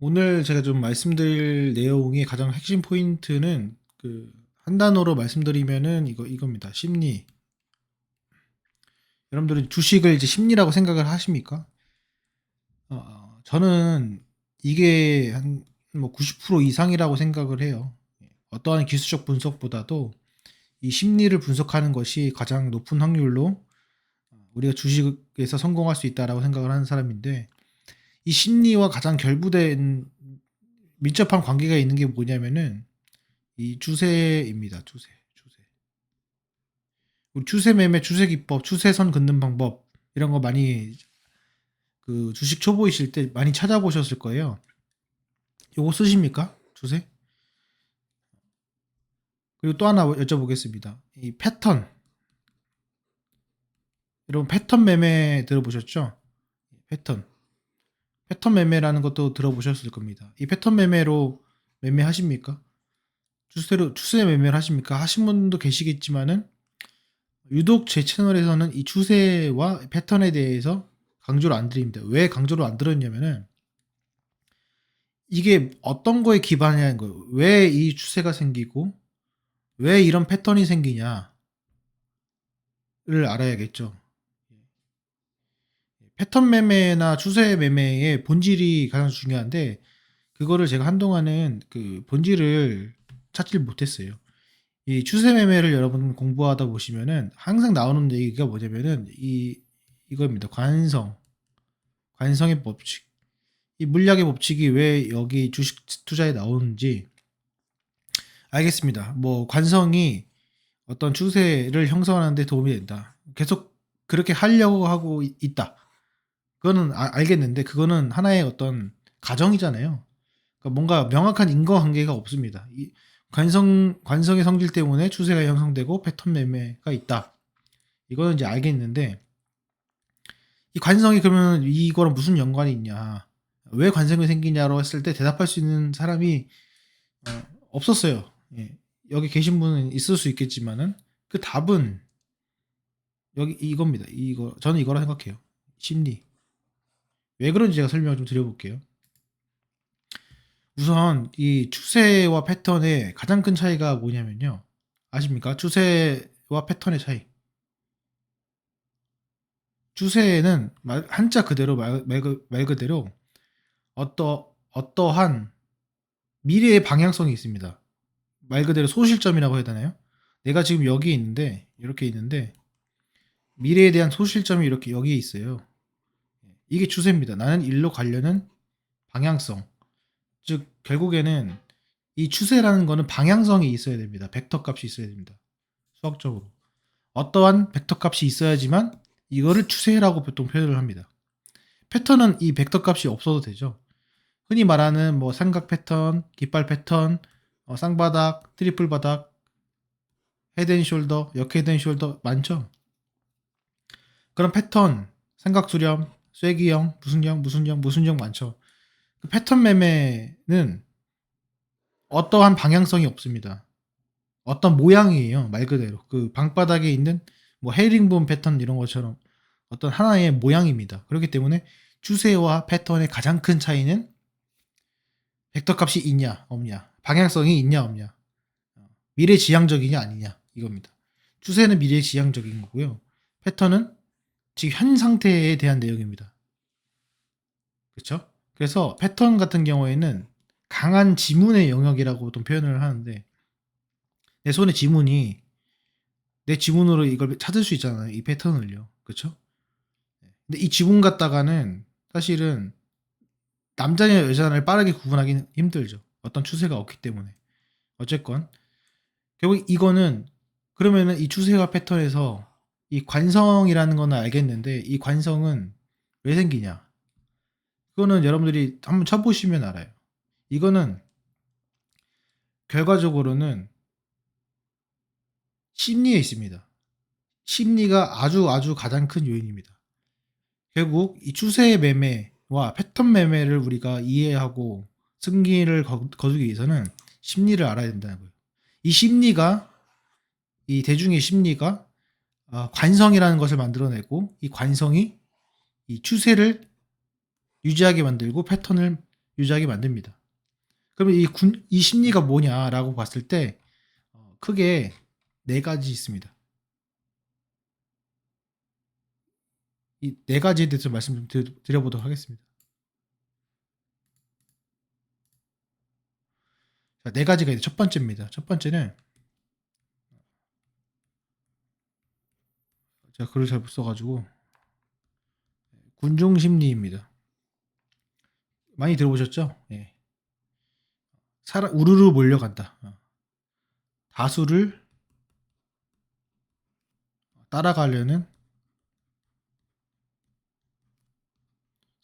오늘 제가 좀 말씀드릴 내용의 가장 핵심 포인트는 한 단어로 말씀드리면은 이겁니다. 심리. 여러분들은 주식을 이제 심리라고 생각을 하십니까? 저는 이게 한 뭐 90% 이상이라고 생각을 해요. 어떠한 기술적 분석보다도 이 심리를 분석하는 것이 가장 높은 확률로 우리가 주식에서 성공할 수 있다라고 생각을 하는 사람인데, 이 심리와 가장 결부된 밀접한 관계가 있는 게 뭐냐면은 이 추세입니다. 추세. 우리 추세 매매, 추세 기법, 추세선 긋는 방법 이런 거 많이 주식 초보이실 때 많이 찾아보셨을 거예요. 요거 쓰십니까? 추세? 그리고 또 하나 여쭤보겠습니다. 이 패턴. 여러분 패턴 매매 들어보셨죠? 패턴. 패턴 매매라는 것도 들어보셨을 겁니다. 이 패턴 매매로 매매하십니까? 추세 매매를 하십니까? 하신 분도 계시겠지만은 유독 제 채널에서는 이 추세와 패턴에 대해서 강조를 안 드립니다. 왜 강조를 안 드렸냐면은 이게 어떤 거에 기반이냐는 거예요. 왜 이 추세가 생기고 왜 이런 패턴이 생기냐를 알아야겠죠. 패턴 매매나 추세 매매의 본질이 가장 중요한데, 그거를 제가 한동안은 그 본질을 찾질 못했어요. 이 추세 매매를 여러분 공부하다 보시면은 항상 나오는 얘기가 뭐냐면은 이겁니다. 관성의 법칙. 이 물리학의 법칙이 왜 여기 주식 투자에 나오는지 알겠습니다. 뭐 관성이 어떤 추세를 형성하는 데 도움이 된다. 계속 그렇게 하려고 하고 있다. 그거는 알겠는데, 그거는 하나의 어떤 가정이잖아요. 그러니까 뭔가 명확한 인과관계가 없습니다. 이 관성의 성질 때문에 추세가 형성되고 패턴 매매가 있다. 이거는 이제 알겠는데, 이 관성이 그러면 이거랑 무슨 연관이 있냐? 왜 관성이 생기냐로 했을 때 대답할 수 있는 사람이 없었어요. 예. 여기 계신 분은 있을 수 있겠지만은 그 답은 여기 이겁니다. 저는 이거라 생각해요. 심리. 왜 그런지 제가 설명을 좀 드려볼게요. 우선 이 추세와 패턴의 가장 큰 차이가 뭐냐면요. 아십니까? 추세와 패턴의 차이. 추세는 한자 그대로 말 그대로 어떠한 미래의 방향성이 있습니다. 말 그대로 소실점이라고 해야 되나요? 내가 지금 여기 있는데, 이렇게 있는데 미래에 대한 소실점이 이렇게 여기에 있어요. 이게 추세입니다. 나는 일로 가려는 방향성. 즉 결국에는 이 추세라는 거는 방향성이 있어야 됩니다. 벡터 값이 있어야 됩니다. 수학적으로. 어떠한 벡터 값이 있어야지만 이거를 추세라고 보통 표현을 합니다. 패턴은 이 벡터 값이 없어도 되죠. 흔히 말하는 뭐 삼각 패턴, 깃발 패턴, 쌍바닥, 트리플 바닥, 헤드앤숄더, 역헤드앤숄더 많죠. 그런 패턴, 삼각수렴, 쐐기형, 무슨 형 많죠. 그 패턴 매매는 어떠한 방향성이 없습니다. 어떤 모양이에요. 말 그대로. 그 방바닥에 있는 뭐 헤링본 패턴 이런 것처럼 어떤 하나의 모양입니다. 그렇기 때문에 추세와 패턴의 가장 큰 차이는 벡터 값이 있냐, 없냐, 방향성이 있냐, 없냐, 미래지향적이냐, 아니냐, 이겁니다. 추세는 미래지향적인 거고요. 패턴은 지금 현 상태에 대한 내용입니다. 그렇죠? 그래서 패턴 같은 경우에는 강한 지문의 영역이라고 보통 표현을 하는데, 내 손에 지문이 내 지문으로 이걸 찾을 수 있잖아요. 이 패턴을요. 그렇죠? 근데 이 지문 갖다가는 사실은 남자냐 여자냐를 빠르게 구분하기는 힘들죠. 어떤 추세가 없기 때문에. 어쨌건 결국 이거는, 그러면은 이 추세와 패턴에서 이 관성이라는 거는 알겠는데, 이 관성은 왜 생기냐? 그거는 여러분들이 한번 쳐보시면 알아요. 이거는 결과적으로는 심리에 있습니다. 심리가 아주 가장 큰 요인입니다. 결국 이 추세 매매와 패턴 매매를 우리가 이해하고 승리를 거두기 위해서는 심리를 알아야 된다는 거예요. 이 심리가, 이 대중의 심리가 관성이라는 것을 만들어내고, 이 관성이 이 추세를 유지하게 만들고 패턴을 유지하게 만듭니다. 그러면 이 심리가 뭐냐라고 봤을 때 크게 네 가지 있습니다. 이 네 가지에 대해서 말씀 좀 드려보도록 하겠습니다. 자, 네 가지가 있는데 첫 번째입니다. 첫 번째는 제가 글을 잘못 써가지고 군중 심리입니다. 많이 들어보셨죠? 예. 사람 우르르 몰려간다. 다수를 따라가려는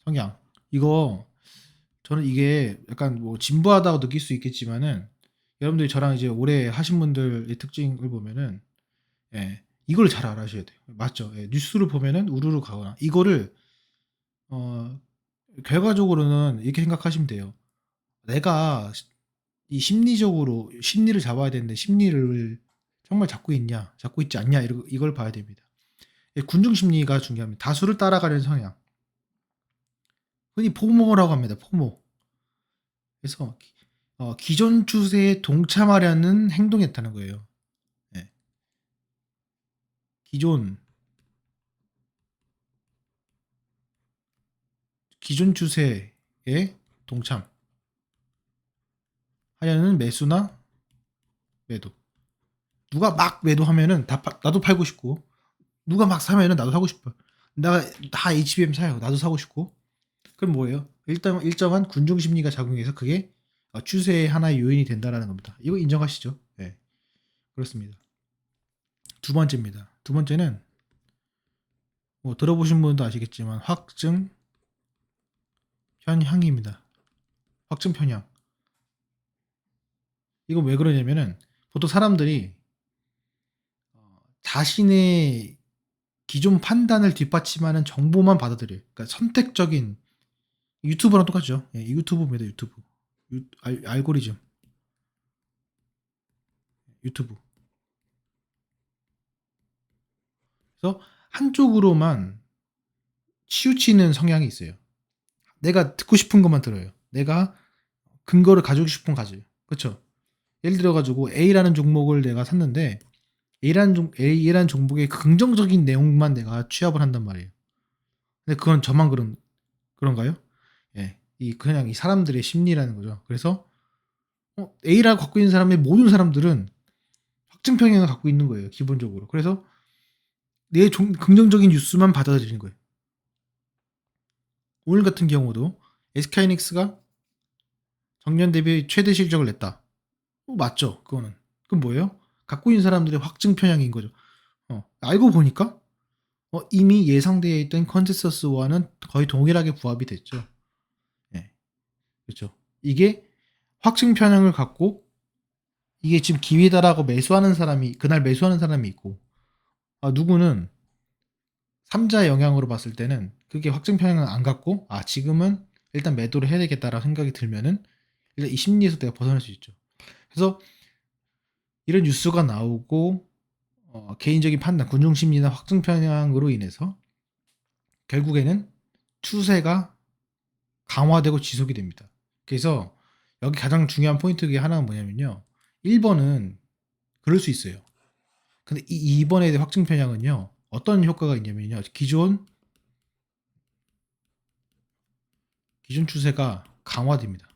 성향. 이거 저는 이게 약간 뭐 진부하다고 느낄 수 있겠지만은 여러분들이 저랑 이제 오래 하신 분들의 특징을 보면은 예, 이걸 잘 알아셔야 돼요. 맞죠? 예, 뉴스를 보면은 우르르 가거나 이거를 어, 결과적으로는 이렇게 생각하시면 돼요. 내가 이 심리적으로 심리를 잡아야 되는데 심리를 정말 잡고 있냐, 잡고 있지 않냐 이걸 봐야 됩니다. 예, 군중 심리가 중요합니다. 다수를 따라가려는 성향. 흔히 포모라고 합니다. 포모. 그래서 기존 추세에 동참하려는 행동이었다는 거예요. 예. 기존 추세에 동참하려는 매수나 매도. 누가 막 매도하면은 나도 팔고 싶고, 누가 막 사면은 나도 사고 싶어. 다 HBM 사요. 나도 사고 싶고. 그럼 뭐예요? 일단 일정한 군중 심리가 작용해서 그게 추세의 하나의 요인이 된다라는 겁니다. 이거 인정하시죠? 네, 그렇습니다. 두 번째입니다. 두 번째는 뭐 들어보신 분도 아시겠지만 확증 편향입니다. 확증 편향. 이건 왜 그러냐면은 보통 사람들이 자신의 기존 판단을 뒷받침하는 정보만 받아들여요. 그러니까 선택적인 유튜브랑 똑같죠. 예, 유튜브입니다. 유튜브. 알고리즘. 유튜브. 그래서 한쪽으로만 치우치는 성향이 있어요. 내가 듣고 싶은 것만 들어요. 내가 근거를 가지고 싶은 거 가져요. 그렇죠? 예를 들어 가지고 A라는 종목을 내가 샀는데 A라는 종목의 긍정적인 내용만 내가 취합을 한단 말이에요. 근데 그건 저만 그런가요? 예. 그냥 이 사람들의 심리라는 거죠. 그래서 A라고 갖고 있는 사람의 모든 사람들은 확증 편향을 갖고 있는 거예요. 기본적으로. 그래서 긍정적인 뉴스만 받아들이는 거예요. 오늘 같은 경우도 SK하이닉스가 정년 대비 최대 실적을 냈다. 맞죠? 그거는. 그럼 뭐예요? 갖고 있는 사람들의 확증 편향인 거죠. 알고 보니까 이미 예상되어 있던 컨센서스와는 거의 동일하게 부합이 됐죠. 예, 그렇죠. 이게 확증 편향을 갖고 이게 지금 기회다라고 그날 매수하는 사람이 있고, 누구는 3자 영향으로 봤을 때는 그게 확증 편향을 안 갖고, 지금은 일단 매도를 해야 되겠다라고 생각이 들면은 일단 이 심리에서 내가 벗어날 수 있죠. 그래서 이런 뉴스가 나오고 개인적인 판단, 군중심리나 확증 편향으로 인해서 결국에는 추세가 강화되고 지속이 됩니다. 그래서 여기 가장 중요한 포인트 중에 하나는 뭐냐면요. 1번은 그럴 수 있어요. 근데 이 2번에 대한 확증 편향은요. 어떤 효과가 있냐면요. 기존 추세가 강화됩니다.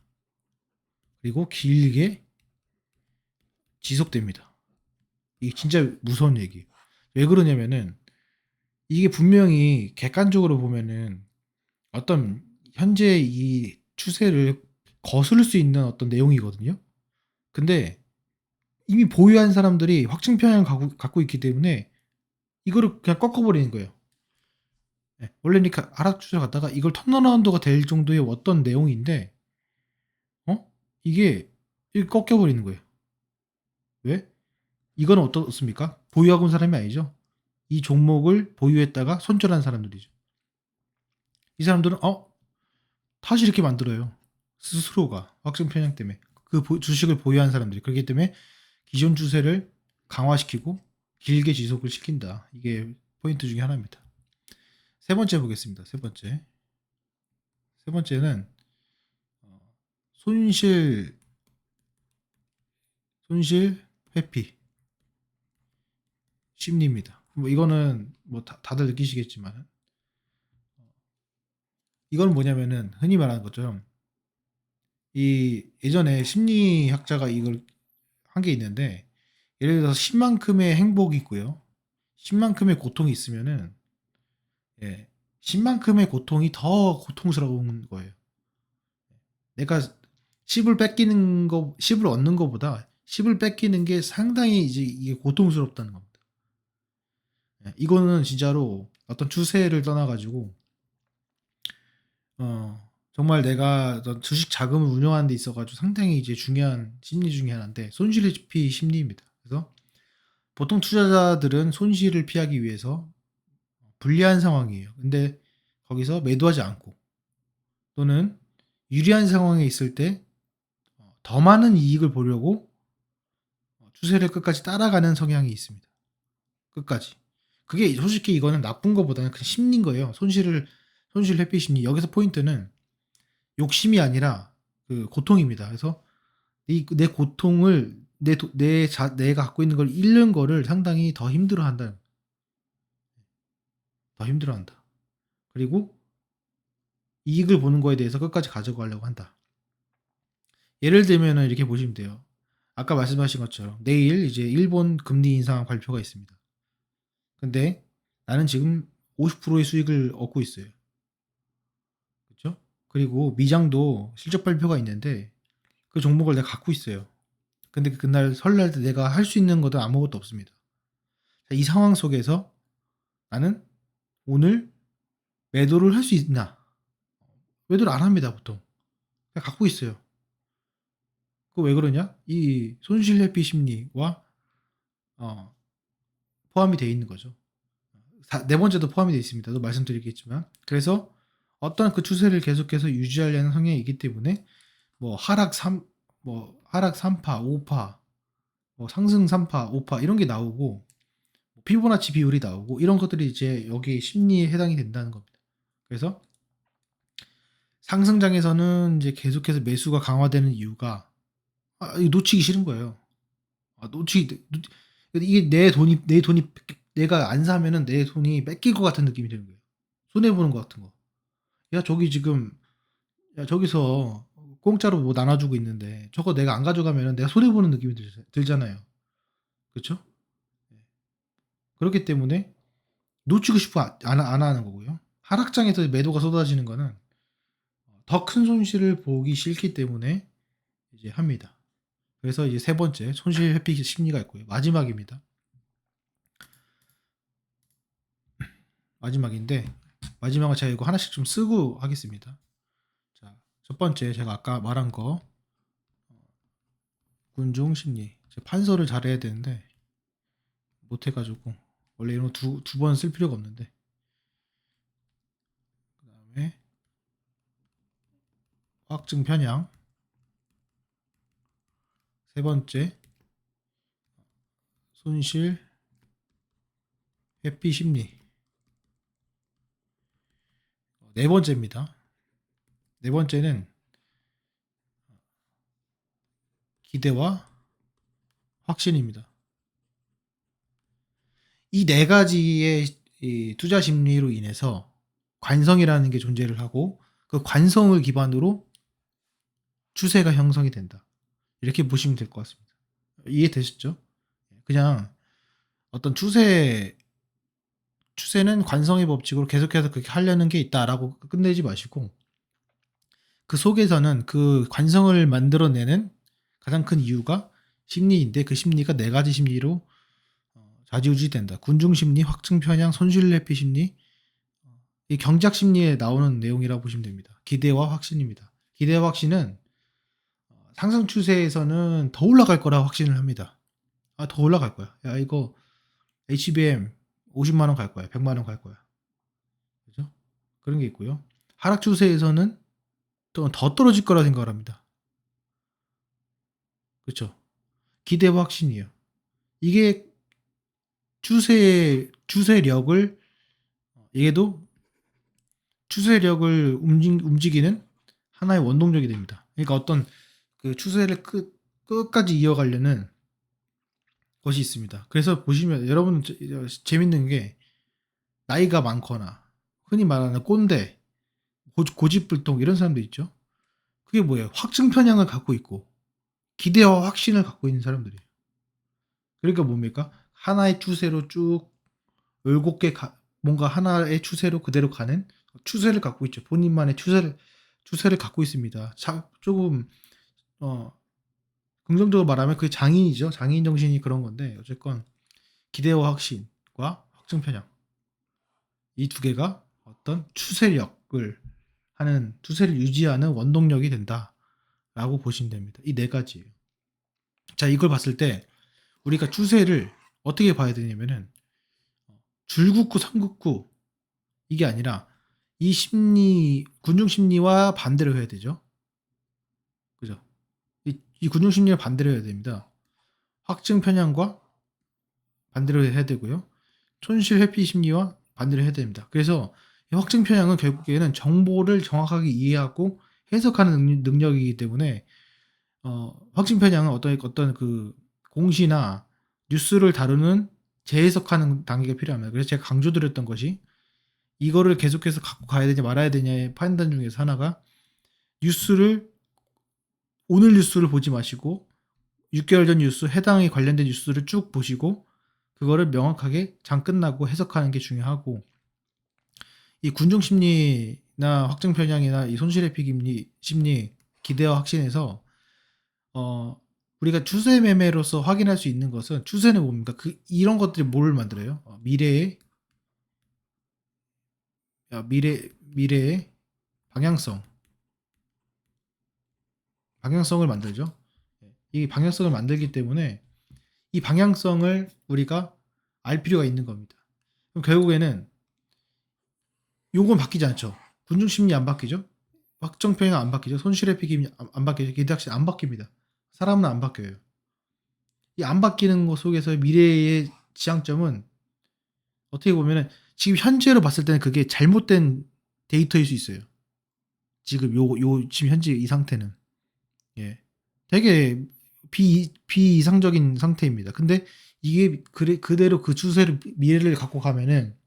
그리고 길게 지속됩니다. 이게 진짜 무서운 얘기예요. 왜 그러냐면은 이게 분명히 객관적으로 보면은 어떤 현재 이 추세를 거스를 수 있는 어떤 내용이거든요. 근데 이미 보유한 사람들이 확증 편향을 갖고 있기 때문에 이거를 그냥 꺾어버리는 거예요. 네. 원래는 이렇게 하락추세 갔다가 이걸 턴어라운드가 될 정도의 어떤 내용인데, 이게 꺾여버리는 거예요. 왜? 이거는 어떻습니까? 보유하고 온 사람이 아니죠. 이 종목을 보유했다가 손절한 사람들이죠. 이 사람들은 다시 이렇게 만들어요. 스스로가 확증 편향 때문에 주식을 보유한 사람들이 그렇기 때문에 기존 추세를 강화시키고 길게 지속을 시킨다. 이게 포인트 중에 하나입니다. 세 번째 보겠습니다. 세 번째는 손실 회피 심리입니다. 뭐 이거는 뭐 다들 느끼시겠지만 이건 뭐냐면은 흔히 말하는 것처럼 이 예전에 심리학자가 이걸 한 게 있는데 예를 들어서 10만큼의 행복이 있고요. 10만큼의 고통이 있으면은 예, 10만큼의 고통이 더 고통스러운 거예요. 내가 10을 뺏기는 거, 10을 얻는 것보다 10을 뺏기는 게 상당히 이제 이게 고통스럽다는 겁니다. 예, 이거는 진짜로 어떤 추세를 떠나가지고, 정말 내가 어떤 주식 자금을 운영하는 데 있어가지고 상당히 이제 중요한 심리 중에 하나인데, 손실회피 심리입니다. 그래서 보통 투자자들은 손실을 피하기 위해서 불리한 상황이에요. 근데 거기서 매도하지 않고, 또는 유리한 상황에 있을 때 더 많은 이익을 보려고 추세를 끝까지 따라가는 성향이 있습니다. 끝까지. 그게 솔직히 이거는 나쁜 것보다는 그냥 심리인 거예요. 손실 회피 심리. 여기서 포인트는 욕심이 아니라 그 고통입니다. 그래서 내 고통을 내가 갖고 있는 걸 잃는 거를 상당히 더 힘들어한다. 더 힘들어한다. 그리고 이익을 보는 거에 대해서 끝까지 가져가려고 한다. 예를 들면은 이렇게 보시면 돼요. 아까 말씀하신 것처럼 내일 이제 일본 금리 인상 발표가 있습니다. 근데 나는 지금 50%의 수익을 얻고 있어요. 그렇죠? 그리고 미장도 실적 발표가 있는데 그 종목을 내가 갖고 있어요. 근데 그날 설날 때 내가 할 수 있는 것도 아무것도 없습니다. 자, 이 상황 속에서 나는 오늘 매도를 할 수 있나? 매도를 안 합니다, 보통. 그냥 갖고 있어요. 그거 왜 그러냐? 이 손실 회피 심리와 어, 포함이 되어 있는 거죠. 네 번째도 포함이 되어 있습니다. 또 말씀드리겠지만. 그래서 어떤 그 추세를 계속해서 유지하려는 성향이기 때문에 뭐 하락 3파, 5파, 뭐 상승 3파, 5파 이런 게 나오고 피보나치 비율이 나오고 이런 것들이 이제 여기 심리에 해당이 된다는 겁니다. 그래서 상승장에서는 이제 계속해서 매수가 강화되는 이유가 이거 놓치기 싫은 거예요. 이게 내 돈이 내가 안 사면은 내 돈이 뺏길 것 같은 느낌이 드는 거예요. 손해 보는 것 같은 거. 야 저기 지금 야 저기서 공짜로 뭐 나눠주고 있는데 저거 내가 안 가져가면은 내가 손해 보는 느낌이 들잖아요. 그렇죠? 그렇기 때문에 놓치고 싶어 안 하는 거고요. 하락장에서 매도가 쏟아지는 거는 더 큰 손실을 보기 싫기 때문에 이제 합니다. 그래서 이제 세 번째 손실 회피 심리가 있고요. 마지막입니다. 마지막인데 마지막은 제가 이거 하나씩 좀 쓰고 하겠습니다. 자, 첫 번째 제가 아까 말한 거 군중 심리. 제가 판서를 잘해야 되는데 못 해가지고 원래 이런 거 두 번 쓸 필요가 없는데 그다음에 확증 편향. 세 번째 손실 회피 심리. 네 번째입니다. 네 번째는 기대와 확신입니다. 이 네 가지의 이 투자 심리로 인해서 관성이라는 게 존재를 하고 그 관성을 기반으로 추세가 형성이 된다. 이렇게 보시면 될 것 같습니다. 이해되셨죠? 그냥 어떤 추세는 관성의 법칙으로 계속해서 그렇게 하려는 게 있다라고 끝내지 마시고 그 속에서는 그 관성을 만들어내는 가장 큰 이유가 심리인데 그 심리가 네 가지 심리로 좌지우지 된다. 군중 심리, 확증 편향, 손실 회피 심리, 이 경작 심리에 나오는 내용이라고 보시면 됩니다. 기대와 확신입니다. 기대와 확신은 상승 추세에서는 더 올라갈 거라 확신을 합니다. 더 올라갈 거야. 야, 이거 HBM 50만 원 갈 거야. 100만 원 갈 거야. 그죠? 그런 게 있고요. 하락 추세에서는 또 더 떨어질 거라 생각을 합니다. 그렇죠? 기대와 확신이에요. 이게 추세력을 얘도 추세력을 움직이는 하나의 원동력이 됩니다. 그러니까 어떤 그 추세를 끝까지 이어가려는 것이 있습니다. 그래서 보시면 여러분 재밌는 게 나이가 많거나 흔히 말하는 꼰대, 고집불통 이런 사람도 있죠. 그게 뭐예요? 확증 편향을 갖고 있고 기대와 확신을 갖고 있는 사람들이에요. 그러니까 뭡니까? 하나의 추세로 쭉 올곧게 뭔가 하나의 추세로 그대로 가는 추세를 갖고 있죠. 본인만의 추세를 갖고 있습니다. 조금 긍정적으로 말하면 그게 장인이죠. 장인 정신이 그런 건데 어쨌건 기대와 확신과 확증 편향 이 두 개가 어떤 추세를 유지하는 원동력이 된다라고 보시면 됩니다. 이 네 가지예요. 자, 이걸 봤을 때 우리가 추세를 어떻게 봐야 되냐면은 줄긋고 선긋고 이게 아니라 이 군중 심리와 반대로 해야 되죠. 그죠? 이 군중 심리와 반대로 해야 됩니다. 확증 편향과 반대로 해야 되고요. 손실 회피 심리와 반대로 해야 됩니다. 그래서 이 확증 편향은 결국에는 정보를 정확하게 이해하고 해석하는 능력이기 때문에 확증 편향은 어떤 그 공시나 뉴스를 다루는 재해석하는 단계가 필요합니다. 그래서 제가 강조드렸던 것이 이거를 계속해서 갖고 가야 되냐 말아야 되냐의 판단 중에서 하나가 오늘 뉴스를 보지 마시고 6개월 전 뉴스 해당에 관련된 뉴스를 쭉 보시고 그거를 명확하게 장 끝나고 해석하는 게 중요하고 이 군중 심리나 확증 편향이나 이 손실 회피 심리 기대와 확신에서 우리가 추세 매매로서 확인할 수 있는 것은 추세는 뭡니까? 이런 것들이 뭘 만들어요? 미래의 방향성을 만들죠. 이 방향성을 만들기 때문에 이 방향성을 우리가 알 필요가 있는 겁니다. 그럼 결국에는 요건 바뀌지 않죠. 군중 심리 안 바뀌죠. 확정 편향 안 바뀌죠. 손실의 피기 안 바뀌죠. 기대확신 안 바뀝니다. 사람은 안 바뀌어요. 이 안 바뀌는 것 속에서 미래의 지향점은 어떻게 보면은 지금 현재로 봤을 때는 그게 잘못된 데이터일 수 있어요. 지금 지금 현재 이 상태는 예 되게 비이상적인 상태입니다. 근데 이게 그대로 그 추세를 미래를 갖고 가면은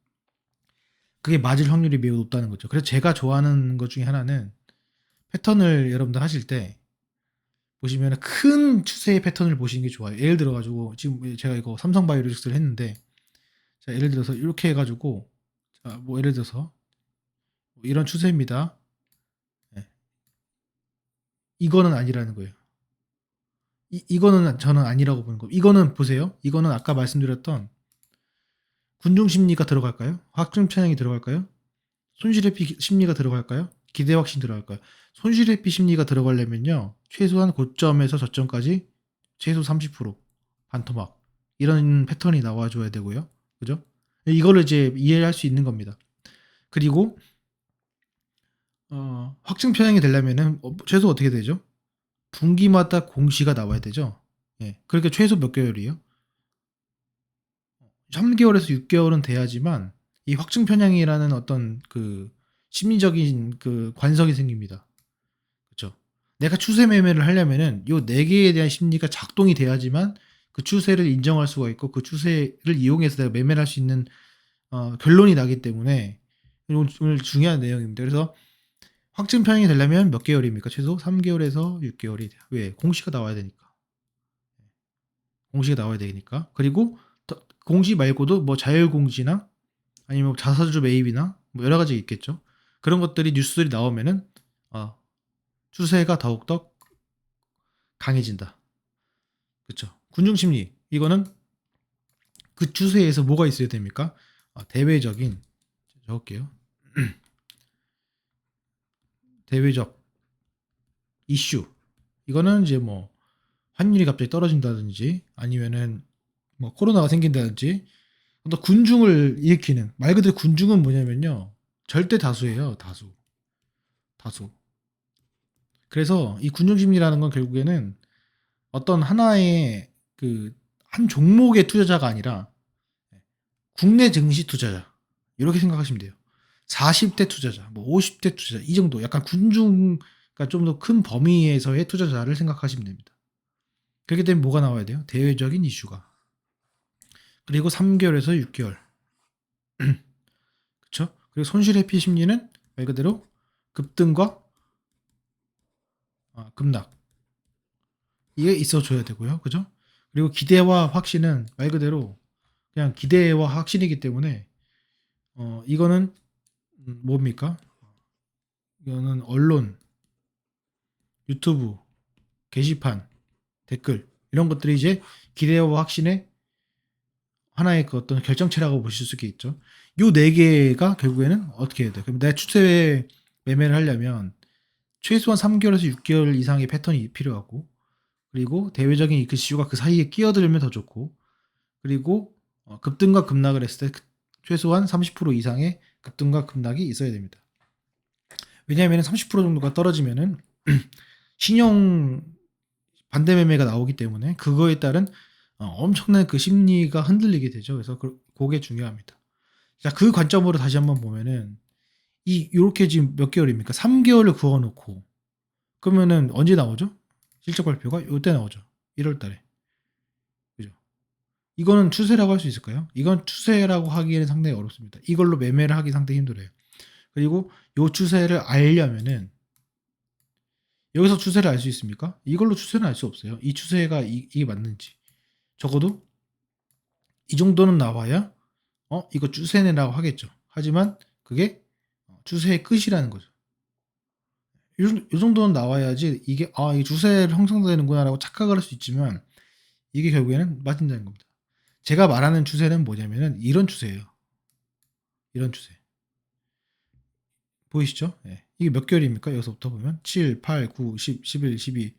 그게 맞을 확률이 매우 높다는 거죠. 그래서 제가 좋아하는 것 중에 하나는 패턴을 여러분들 하실 때 보시면 큰 추세의 패턴을 보시는 게 좋아요. 예를 들어 가지고 지금 제가 이거 삼성바이오로직스를 했는데 자, 예를 들어서 이렇게 해 가지고 자, 뭐 예를 들어서 이런 추세입니다. 네. 이거는 아니라는 거예요. 이거는 저는 아니라고 보는 거. 이거는 보세요. 이거는 아까 말씀드렸던 군중 심리가 들어갈까요? 확증 편향이 들어갈까요? 손실회피 심리가 들어갈까요? 기대 확신 들어갈까요? 손실회피 심리가 들어가려면요. 최소한 고점에서 저점까지 최소 30% 반토막 이런 패턴이 나와줘야 되고요. 그죠? 이거를 이제 이해할 수 있는 겁니다. 그리고 확증 편향이 되려면은 최소 어떻게 되죠? 분기마다 공시가 나와야 되죠. 예. 그러니까 최소 몇 개월이요? 3개월에서 6개월은 돼야지만 이 확증 편향이라는 어떤 그 심리적인 그 관성이 생깁니다. 그렇죠? 내가 추세 매매를 하려면은 요 네 개에 대한 심리가 작동이 돼야지만 그 추세를 인정할 수가 있고 그 추세를 이용해서 내가 매매를 할 수 있는 결론이 나기 때문에 오늘 중요한 내용입니다. 그래서 확증 편향이 되려면 몇 개월입니까? 최소 3개월에서 6개월이 돼요. 왜? 공시가 나와야 되니까. 공시가 나와야 되니까. 그리고 공시 말고도 뭐 자율 공시나 아니면 자사주 매입이나 뭐 여러 가지 있겠죠. 그런 것들이 뉴스들이 나오면은 추세가 더욱더 강해진다. 그렇죠. 군중 심리 이거는 그 추세에서 뭐가 있어야 됩니까? 대외적인 적을게요. 대외적 이슈 이거는 이제 뭐 환율이 갑자기 떨어진다든지 아니면은 뭐 코로나가 생긴다든지 또 군중을 일으키는 말 그대로 군중은 뭐냐면요 절대 다수예요. 다수. 그래서 이 군중 심리라는 건 결국에는 어떤 하나의 그 한 종목의 투자자가 아니라 국내 증시 투자자 이렇게 생각하시면 돼요. 40대 투자자, 뭐 50대 투자자 이 정도 약간 군중 그러니까 좀 더 큰 범위에서의 투자자를 생각하시면 됩니다. 그렇게 되면 뭐가 나와야 돼요? 대외적인 이슈가. 그리고 3개월에서 6개월. 그쵸? 그리고 손실 회피 심리는 말 그대로 급등과 급락. 이게 있어줘야 되고요. 그죠? 그리고 기대와 확신은 말 그대로 그냥 기대와 확신이기 때문에 이거는 뭡니까? 이거는 언론, 유튜브, 게시판, 댓글 이런 것들이 이제 기대와 확신의 하나의 그 어떤 결정체라고 보실 수 있겠죠. 요 네 개가 결국에는 어떻게 해야 돼? 그럼 내 추세 매매를 하려면 최소한 3개월에서 6개월 이상의 패턴이 필요하고, 그리고 대외적인 이슈가 그 사이에 끼어들면 더 좋고, 그리고 급등과 급락을 했을 때 최소한 30% 이상의 급등과 급락이 있어야 됩니다. 왜냐하면 30% 정도가 떨어지면은 신용 반대 매매가 나오기 때문에 그거에 따른 엄청난 그 심리가 흔들리게 되죠. 그래서 그게 중요합니다. 자, 그 관점으로 다시 한번 보면은 요렇게 지금 몇 개월입니까? 3개월을 그어 놓고 그러면은 언제 나오죠? 실적 발표가 요때 나오죠. 1월 달에. 그죠? 이거는 추세라고 할 수 있을까요? 이건 추세라고 하기에는 상당히 어렵습니다. 이걸로 매매를 하기 상당히 힘들어요. 그리고 요 추세를 알려면은 여기서 추세를 알 수 있습니까? 이걸로 추세는 알 수 없어요. 이 추세가 이게 맞는지. 적어도 이 정도는 나와야 이거 추세네라고 하겠죠. 하지만 그게 추세의 끝이라는 거죠. 이 정도는 나와야지 이게 이 추세를 형성되는구나라고 착각을 할 수 있지만 이게 결국에는 맞는다는 겁니다. 제가 말하는 추세는 뭐냐면은 이런 추세예요. 이런 추세. 보이시죠? 네. 이게 몇 개월입니까? 여기서부터 보면 7, 8, 9, 10, 11, 12,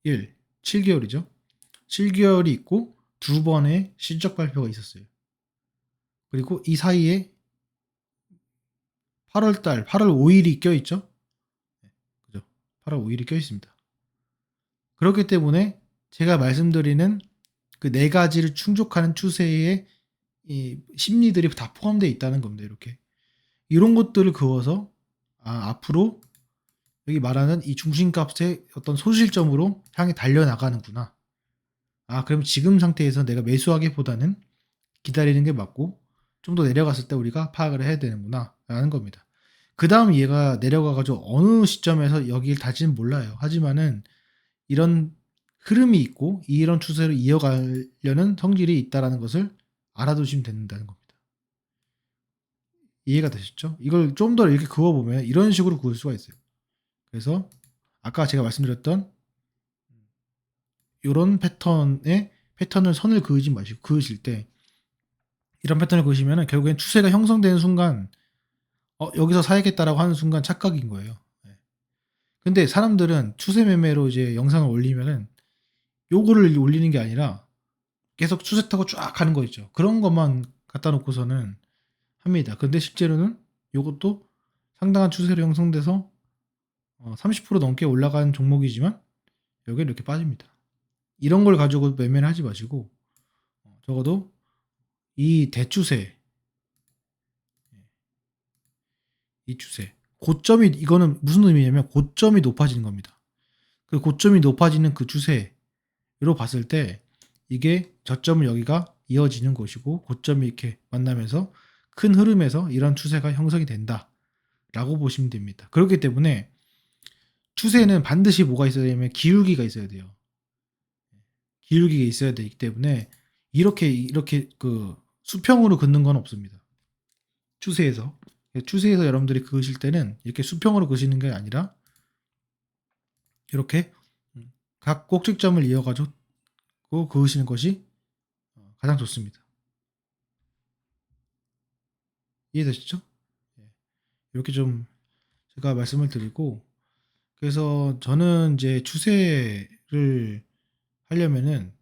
1, 7개월이죠. 7개월이 있고 두 번의 실적 발표가 있었어요. 그리고 이 사이에 8월 5일이 껴있죠? 그죠? 8월 5일이 껴있습니다. 그렇기 때문에 제가 말씀드리는 그 네 가지를 충족하는 추세의 이 심리들이 다 포함되어 있다는 겁니다. 이렇게. 이런 것들을 그어서 앞으로 여기 말하는 이 중심값의 어떤 소실점으로 향해 달려나가는구나. 그럼 지금 상태에서 내가 매수하기보다는 기다리는 게 맞고 좀 더 내려갔을 때 우리가 파악을 해야 되는구나 라는 겁니다. 그 다음 얘가 내려가가지고 어느 시점에서 여기를 달지는 몰라요. 하지만은 이런 흐름이 있고 이런 추세로 이어가려는 성질이 있다라는 것을 알아두시면 된다는 겁니다. 이해가 되셨죠? 이걸 좀 더 이렇게 그어보면 이런 식으로 그을 수가 있어요. 그래서 아까 제가 말씀드렸던 이런 패턴을 선을 그으지 마시고 그으실 때 이런 패턴을 그으시면 결국엔 추세가 형성되는 순간 여기서 사야겠다라고 하는 순간 착각인 거예요. 네. 근데 사람들은 추세 매매로 이제 영상을 올리면은 요거를 올리는 게 아니라 계속 추세 타고 쫙 가는 거 있죠. 그런 것만 갖다 놓고서는 합니다. 근데 실제로는 요것도 상당한 추세로 형성돼서 30% 넘게 올라간 종목이지만 여기 이렇게 빠집니다. 이런 걸 가지고 매매를 하지 마시고 적어도 이 대추세, 이 추세 고점이 이거는 무슨 의미냐면 고점이 높아지는 겁니다. 그 고점이 높아지는 그 추세로 봤을 때 이게 저점을 여기가 이어지는 것이고 고점이 이렇게 만나면서 큰 흐름에서 이런 추세가 형성이 된다라고 보시면 됩니다. 그렇기 때문에 추세는 반드시 뭐가 있어야 되냐면 기울기가 있어야 돼요. 기울기가 있어야 되기 때문에 이렇게 그 수평으로 긋는 건 없습니다. 추세에서 여러분들이 그으실 때는 이렇게 수평으로 그으시는 게 아니라 이렇게 각 꼭지점을 이어가지고 그으시는 것이 가장 좋습니다. 이해되시죠? 이렇게 좀 제가 말씀을 드리고, 그래서 저는 이제 추세를 하려면은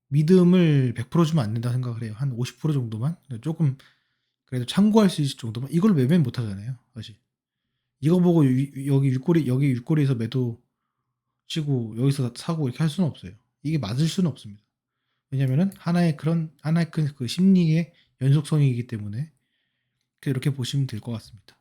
믿음을 100% 주면 안 된다 생각을 해요. 한 50% 정도만 조금 그래도 참고할 수 있을 정도만. 이걸 매매는 못 하잖아요, 사실. 이거 보고 여기 윗꼬리에서 매도 치고 여기서 사고 이렇게 할 수는 없어요. 이게 맞을 수는 없습니다. 왜냐면은 하나의 그 심리의 연속성이기 때문에 이렇게 보시면 될 것 같습니다.